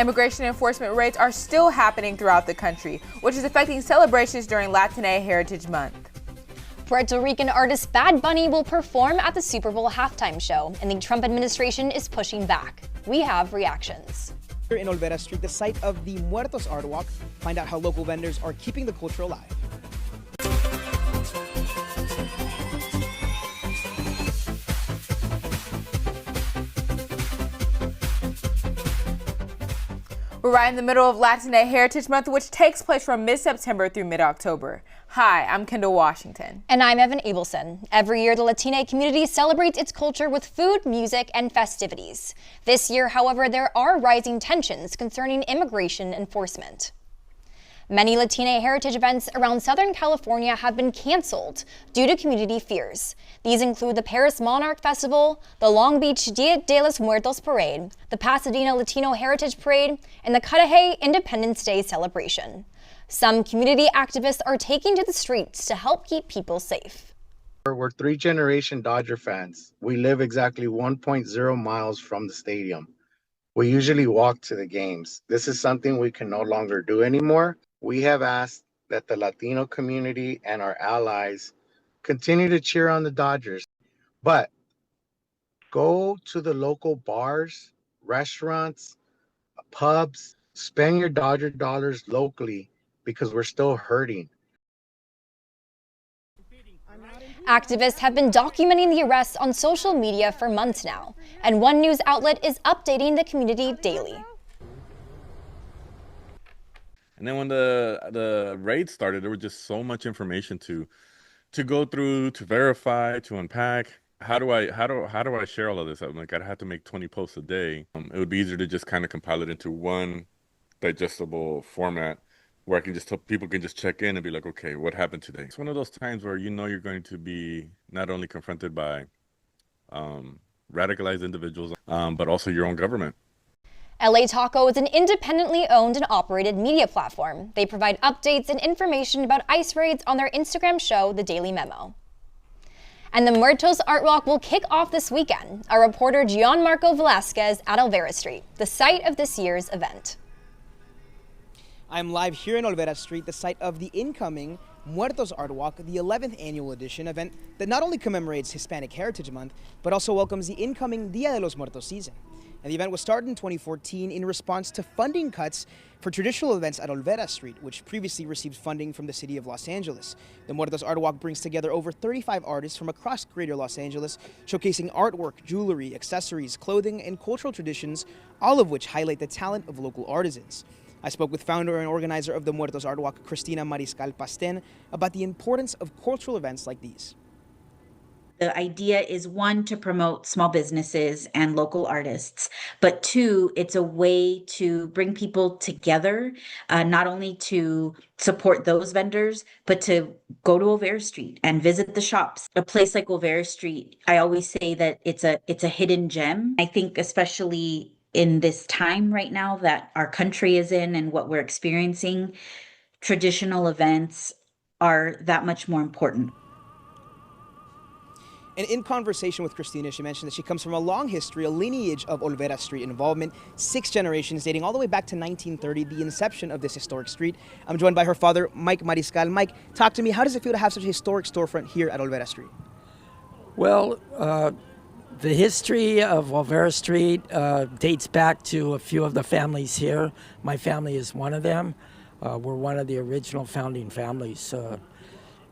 Immigration enforcement raids are still happening throughout the country, which is affecting celebrations during Latine Heritage Month. Puerto Rican artist Bad Bunny will perform at the Super Bowl halftime show, and the Trump administration is pushing back. We have reactions. Here in Olvera Street, the site of the Muertos Artwalk, find out how local vendors are keeping the culture alive. We're right in the middle of Latine Heritage Month, which takes place from mid-September through mid-October. Hi, I'm Kendall Washington. And I'm Evan Abelson. Every year, the Latine community celebrates its culture with food, music, and festivities. This year, however, there are rising tensions concerning immigration enforcement. Many Latine heritage events around Southern California have been canceled due to community fears. These include the Paris Monarch Festival, the Long Beach Dia de los Muertos Parade, the Pasadena Latino Heritage Parade, and the Cudahy Independence Day celebration. Some community activists are taking to the streets to help keep people safe. We're three-generation Dodger fans. We live exactly 1.0 miles from the stadium. We usually walk to the games. This is something we can no longer do anymore. We have asked that the Latino community and our allies continue to cheer on the Dodgers, but go to the local bars, restaurants, pubs, spend your Dodger dollars locally because we're still hurting. Activists have been documenting the arrests on social media for months now, and one news outlet is updating the community daily. And then when the raid started, there was just so much information to go through, to verify, to unpack. How do I share all of this? I'm like, I'd have to make 20 posts a day. It would be easier to just kind of compile it into one digestible format where I can just tell people can just check in and be like, okay, what happened today? It's one of those times where you know you're going to be not only confronted by radicalized individuals, but also your own government. LA Taco is an independently owned and operated media platform. They provide updates and information about ICE raids on their Instagram show, The Daily Memo. And the Muertos Artwalk will kick off this weekend. Our reporter Gianmarco Velasquez at Olvera Street, the site of this year's event. I'm live here in Olvera Street, the site of the incoming Muertos Artwalk, the 11th annual edition event that not only commemorates Hispanic Heritage Month, but also welcomes the incoming Dia de los Muertos season. And the event was started in 2014 in response to funding cuts for traditional events at Olvera Street, which previously received funding from the city of Los Angeles. The Muertos Artwalk brings together over 35 artists from across greater Los Angeles, showcasing artwork, jewelry, accessories, clothing, and cultural traditions, all of which highlight the talent of local artisans. I spoke with founder and organizer of the Muertos Artwalk, Cristina Mariscal Pasten, about the importance of cultural events like these. The idea is, one, to promote small businesses and local artists, but two, it's a way to bring people together, not only to support those vendors, but to go to Olvera Street and visit the shops. A place like Olvera Street, I always say that it's a hidden gem. I think especially in this time right now that our country is in and what we're experiencing, traditional events are that much more important. And in conversation with Christina, she mentioned that she comes from a long history, a lineage of Olvera Street involvement, 6 generations dating all the way back to 1930, the inception of this historic street. I'm joined by her father, Mike Mariscal. Mike, talk to me. How does it feel to have such a historic storefront here at Olvera Street? Well, the history of Olvera Street dates back to a few of the families here. My family is one of them. We're one of the original founding families.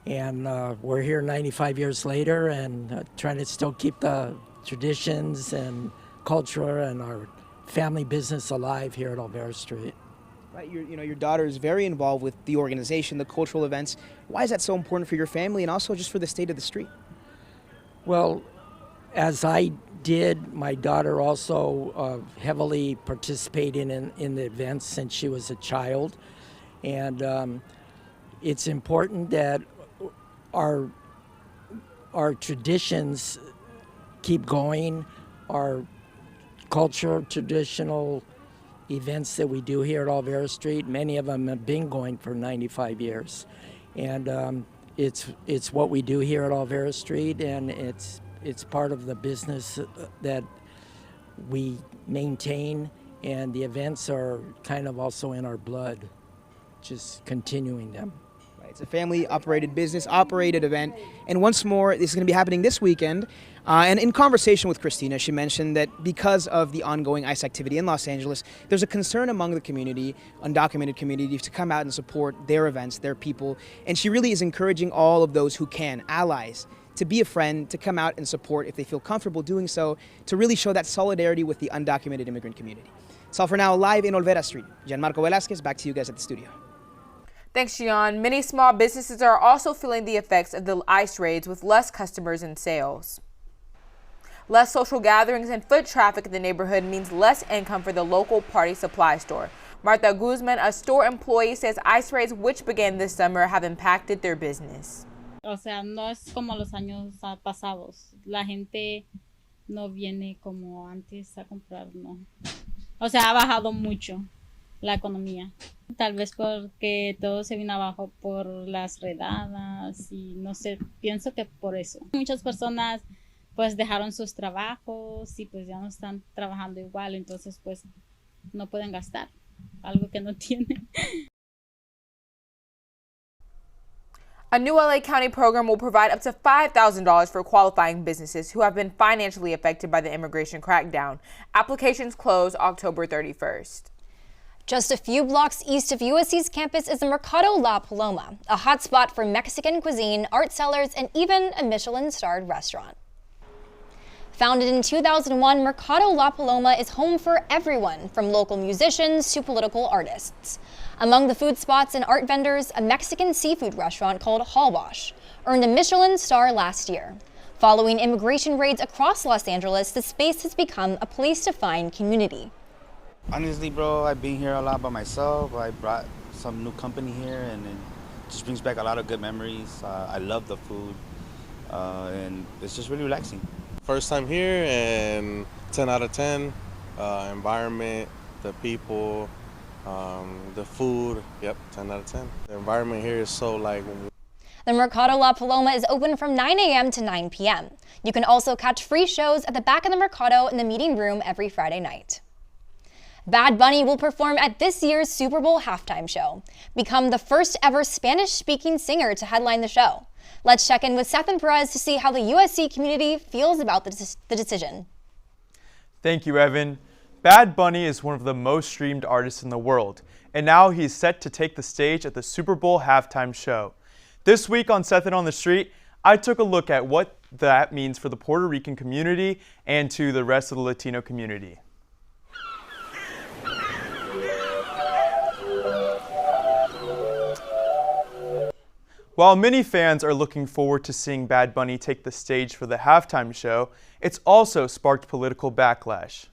And we're here 95 years later and trying to still keep the traditions and culture and our family business alive here at Olvera Street. Right, your daughter is very involved with the organization, the cultural events. Why is that so important for your family and also just for the state of the street? Well, as I did, my daughter also heavily participated in the events since she was a child. And it's important that our traditions keep going, our culture, traditional events that we do here at Olvera Street, many of them have been going for 95 years. And it's what we do here at Olvera Street, and it's part of the business that we maintain and the events are kind of also in our blood, just continuing them. It's a family-operated business, operated event. And once more, this is going to be happening this weekend. And in conversation with Christina, she mentioned that because of the ongoing ICE activity in Los Angeles, there's a concern among the community, undocumented community, to come out and support their events, their people. And she really is encouraging all of those who can, allies, to be a friend, to come out and support if they feel comfortable doing so, to really show that solidarity with the undocumented immigrant community. That's all for now. Live in Olvera Street, Gianmarco Velazquez, back to you guys at the studio. Thanks, Gian. Many small businesses are also feeling the effects of the ICE raids with less customers and sales. Less social gatherings and foot traffic in the neighborhood means less income for the local party supply store. Martha Guzman, a store employee, says ICE raids, which began this summer, have impacted their business. O sea, no es como los años pasados. La gente no viene como antes a comprar, no. O sea, ha bajado mucho la economía. Tal vez porque todo se vino abajo por las redadas y no sé, pienso que por eso. Muchas personas pues dejaron sus trabajos y pues ya no están trabajando igual, entonces pues no pueden gastar algo que no tienen. A new LA County program will provide up to $5,000 for qualifying businesses who have been financially affected by the immigration crackdown. Applications close October 31st. Just a few blocks east of USC's campus is the Mercado La Paloma, a hotspot for Mexican cuisine, art sellers, and even a Michelin-starred restaurant. Founded in 2001, Mercado La Paloma is home for everyone, from local musicians to political artists. Among the food spots and art vendors, a Mexican seafood restaurant called Hallwash earned a Michelin star last year. Following immigration raids across Los Angeles, the space has become a place to find community. Honestly, bro, I've been here a lot by myself. I brought some new company here, and it just brings back a lot of good memories. I love the food, and it's just really relaxing. First time here, and 10 out of 10. Environment, the people, the food, yep, 10 out of 10. The environment here is so like... The Mercado La Paloma is open from 9 a.m. to 9 p.m. You can also catch free shows at the back of the Mercado in the meeting room every Friday night. Bad Bunny will perform at this year's Super Bowl halftime show. Become the first ever Spanish-speaking singer to headline the show. Let's check in with Seth and Perez to see how the USC community feels about the decision. Thank you, Evan. Bad Bunny is one of the most streamed artists in the world, and now he's set to take the stage at the Super Bowl halftime show. This week on Seth and on the Street, I took a look at what that means for the Puerto Rican community and to the rest of the Latino community. While many fans are looking forward to seeing Bad Bunny take the stage for the halftime show, it's also sparked political backlash.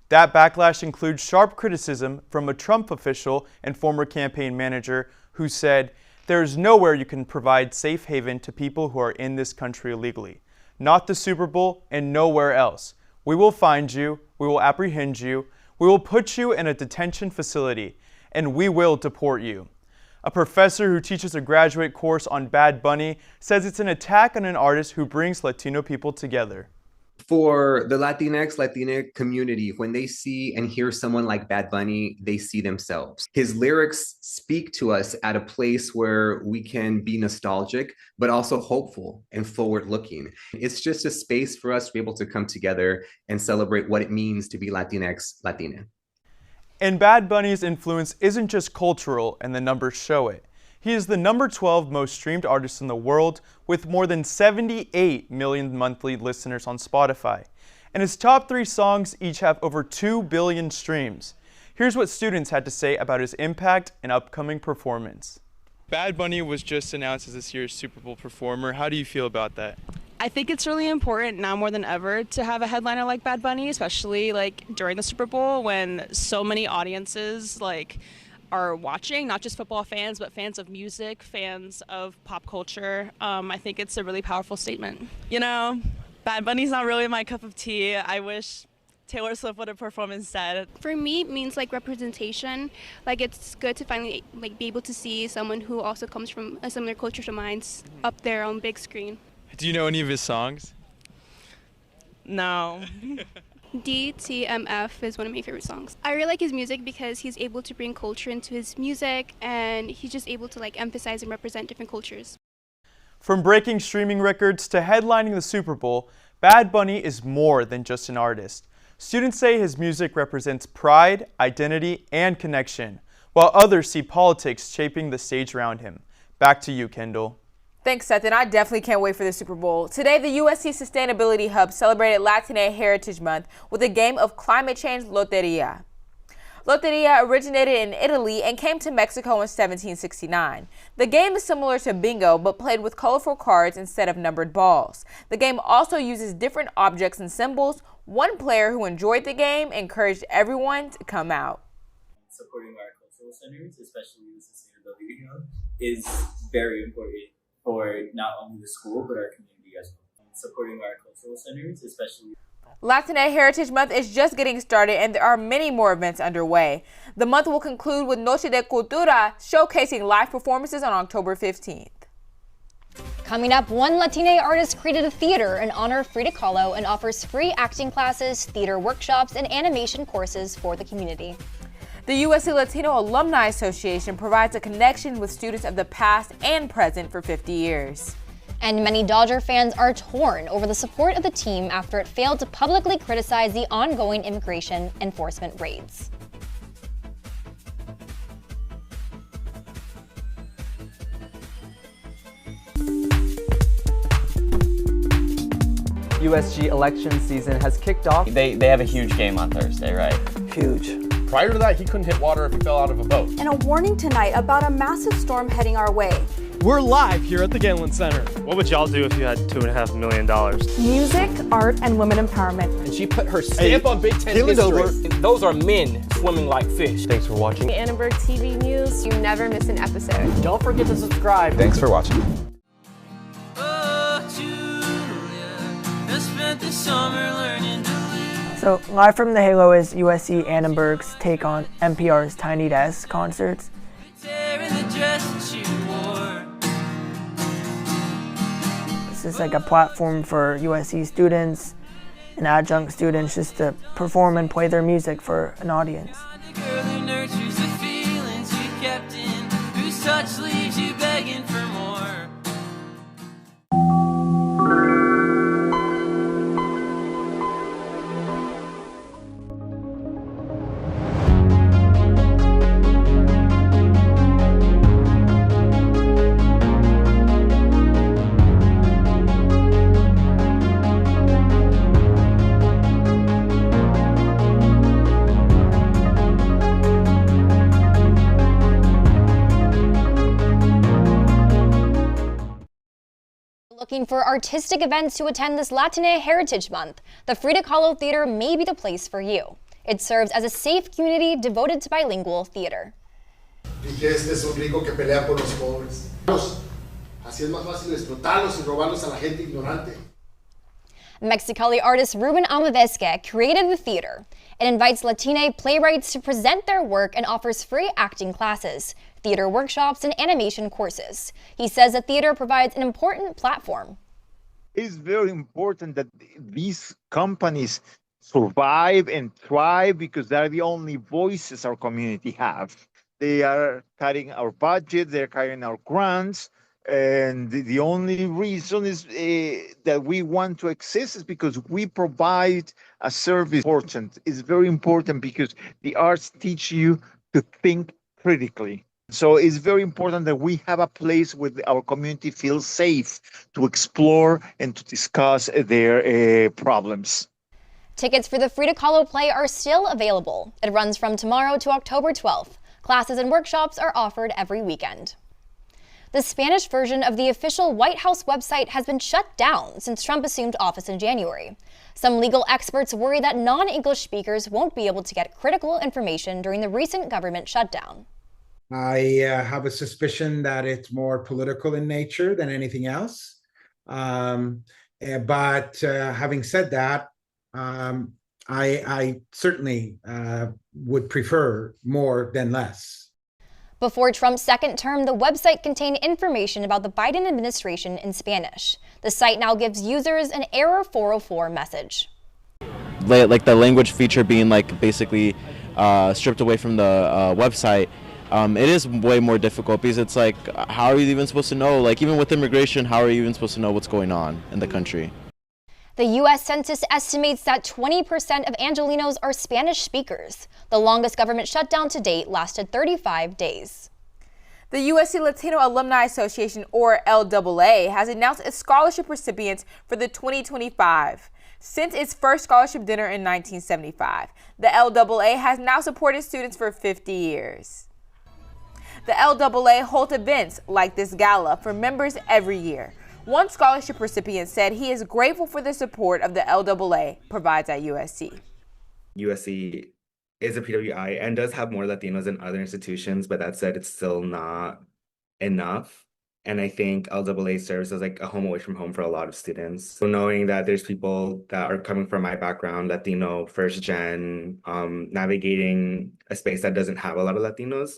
That backlash includes sharp criticism from a Trump official and former campaign manager who said, "There is nowhere you can provide safe haven to people who are in this country illegally. Not the Super Bowl and nowhere else. We will find you, we will apprehend you, we will put you in a detention facility, and we will deport you." A professor who teaches a graduate course on Bad Bunny says it's an attack on an artist who brings Latino people together. For the Latinx, Latina community, when they see and hear someone like Bad Bunny, they see themselves. His lyrics speak to us at a place where we can be nostalgic, but also hopeful and forward-looking. It's just a space for us to be able to come together and celebrate what it means to be Latinx, Latina. And Bad Bunny's influence isn't just cultural, and the numbers show it. He is the number 12 most streamed artist in the world with more than 78 million monthly listeners on Spotify. And his top 3 songs each have over 2 billion streams. Here's what students had to say about his impact and upcoming performance. Bad Bunny was just announced as this year's Super Bowl performer. How do you feel about that? I think it's really important now more than ever to have a headliner like Bad Bunny, especially like during the Super Bowl when so many audiences are watching, not just football fans, but fans of music, fans of pop culture. I think it's a really powerful statement. You know, Bad Bunny's not really my cup of tea. I wish Taylor Swift would have performed instead. For me, it means representation. It's good to finally be able to see someone who also comes from a similar culture to mine up there on big screen. Do you know any of his songs? No. DTMF is one of my favorite songs. I really like his music because he's able to bring culture into his music, and he's just able to like emphasize and represent different cultures. From breaking streaming records to headlining the Super Bowl, Bad Bunny is more than just an artist. Students say his music represents pride, identity, and connection, while others see politics shaping the stage around him. Back to you, Kendall. Thanks, Seth, and I definitely can't wait for the Super Bowl. Today, the USC Sustainability Hub celebrated Latine Heritage Month with a game of climate change loteria. Loteria originated in Italy and came to Mexico in 1769. The game is similar to bingo, but played with colorful cards instead of numbered balls. The game also uses different objects and symbols. One player who enjoyed the game encouraged everyone to come out. Supporting our cultural centers, especially the Sustainability Hub, is very important for not only the school, but our community as well. Supporting our cultural centers, especially. Latine Heritage Month is just getting started, and there are many more events underway. The month will conclude with Noche de Cultura, showcasing live performances on October 15th. Coming up, one Latine artist created a theater in honor of Frida Kahlo and offers free acting classes, theater workshops, and animation courses for the community. The USC Latino Alumni Association provides a connection with students of the past and present for 50 years. And many Dodger fans are torn over the support of the team after it failed to publicly criticize the ongoing immigration enforcement raids. USG election season has kicked off. They have a huge game on Thursday, right? Huge. Prior to that, he couldn't hit water if he fell out of a boat. And a warning tonight about a massive storm heading our way. We're live here at the Galen Center. What would y'all do if you had $2.5 million? Music, art, and women empowerment. And she put her stamp on Big Ten history. Those are men swimming like fish. Thanks for watching. Annenberg TV News, you never miss an episode. Don't forget to subscribe. Thanks for watching. So, live from the Halo is USC Annenberg's take on NPR's Tiny Desk concerts. This is like a platform for USC students and adjunct students just to perform and play their music for an audience. Looking for artistic events to attend this Latine Heritage Month, the Frida Kahlo Theater may be the place for you. It serves as a safe community devoted to bilingual theater. Mexicali artist Ruben Almavesque created the theater. It invites Latine playwrights to present their work and offers free acting classes, theater workshops, and animation courses. He says the theater provides an important platform. It's very important that these companies survive and thrive because they're the only voices our community have. They are cutting our budget, they're cutting our grants, and the only reason is that we want to exist is because we provide a service. It's very important because the arts teach you to think critically. So it's very important that we have a place where our community feels safe to explore and to discuss their problems. Tickets for the Frida Kahlo play are still available. It runs from tomorrow to October 12th. Classes and workshops are offered every weekend. The Spanish version of the official White House website has been shut down since Trump assumed office in January. Some legal experts worry that non-English speakers won't be able to get critical information during the recent government shutdown. I have a suspicion that it's more political in nature than anything else. But having said that, I certainly would prefer more than less. Before Trump's second term, the website contained information about the Biden administration in Spanish. The site now gives users an error 404 message. like the language feature being like basically stripped away from the website, it is way more difficult because it's like, how are you even supposed to know? Like even with immigration, how are you even supposed to know what's going on in the country? The U.S. Census estimates that 20% of Angelenos are Spanish speakers. The longest government shutdown to date lasted 35 days. The USC Latino Alumni Association, or LAA, has announced its scholarship recipients for the 2025. Since its first scholarship dinner in 1975, the LAA has now supported students for 50 years. The LAA holds events like this gala for members every year. One scholarship recipient said he is grateful for the support of the LAA provides at USC. USC is a PWI and does have more Latinos than other institutions, but that said, it's still not enough. And I think LAA serves as like a home away from home for a lot of students. So knowing that there's people that are coming from my background, Latino, first gen, navigating a space that doesn't have a lot of Latinos,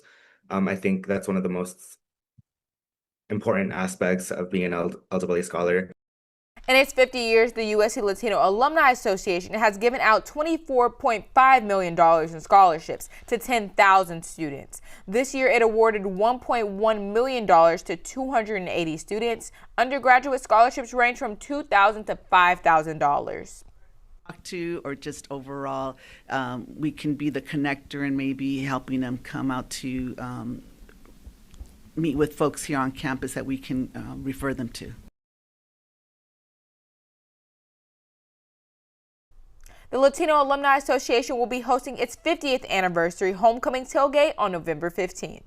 I think that's one of the most important aspects of being an LAA scholar. In its 50 years, the USC Latino Alumni Association has given out $24.5 million in scholarships to 10,000 students. This year, it awarded $1.1 million to 280 students. Undergraduate scholarships range from $2,000 to $5,000. To or just overall, we can be the connector and maybe helping them come out to meet with folks here on campus that we can refer them to. The Latino Alumni Association will be hosting its 50th anniversary homecoming tailgate on November 15th.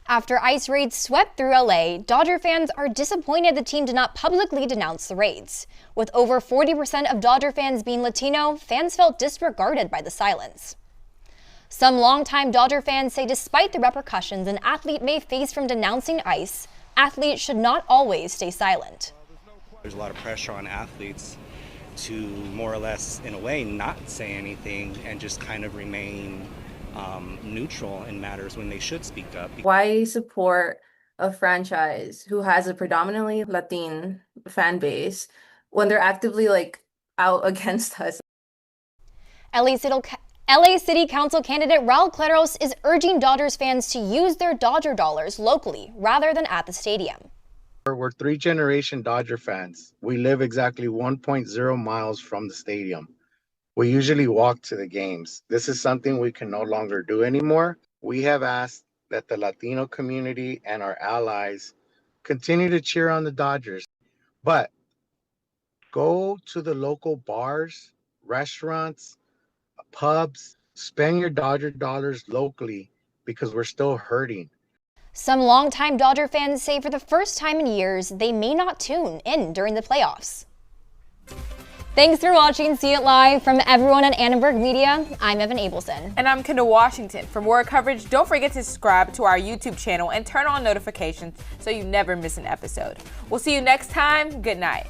After ICE raids swept through LA, Dodger fans are disappointed the team did not publicly denounce the raids. With over 40% of Dodger fans being Latino, fans felt disregarded by the silence. Some longtime Dodger fans say despite the repercussions an athlete may face from denouncing ICE, athletes should not always stay silent. There's a lot of pressure on athletes to more or less, in a way, not say anything and just kind of remain neutral in matters when they should speak up. Why support a franchise who has a predominantly Latin fan base when they're actively out against us? LA City Council candidate Raul Claros is urging Dodgers fans to use their Dodger dollars locally rather than at the stadium. We're three-generation Dodger fans. We live exactly 1.0 miles from the stadium. We usually walk to the games. This is something we can no longer do anymore. We have asked that the Latino community and our allies continue to cheer on the Dodgers, but go to the local bars, restaurants, pubs, spend your Dodger dollars locally because we're still hurting. Some longtime Dodger fans say for the first time in years, they may not tune in during the playoffs. Thanks for watching See It Live. From everyone at Annenberg Media, I'm Evan Abelson. And I'm Kendall Washington. For more coverage, don't forget to subscribe to our YouTube channel and turn on notifications so you never miss an episode. We'll see you next time. Good night.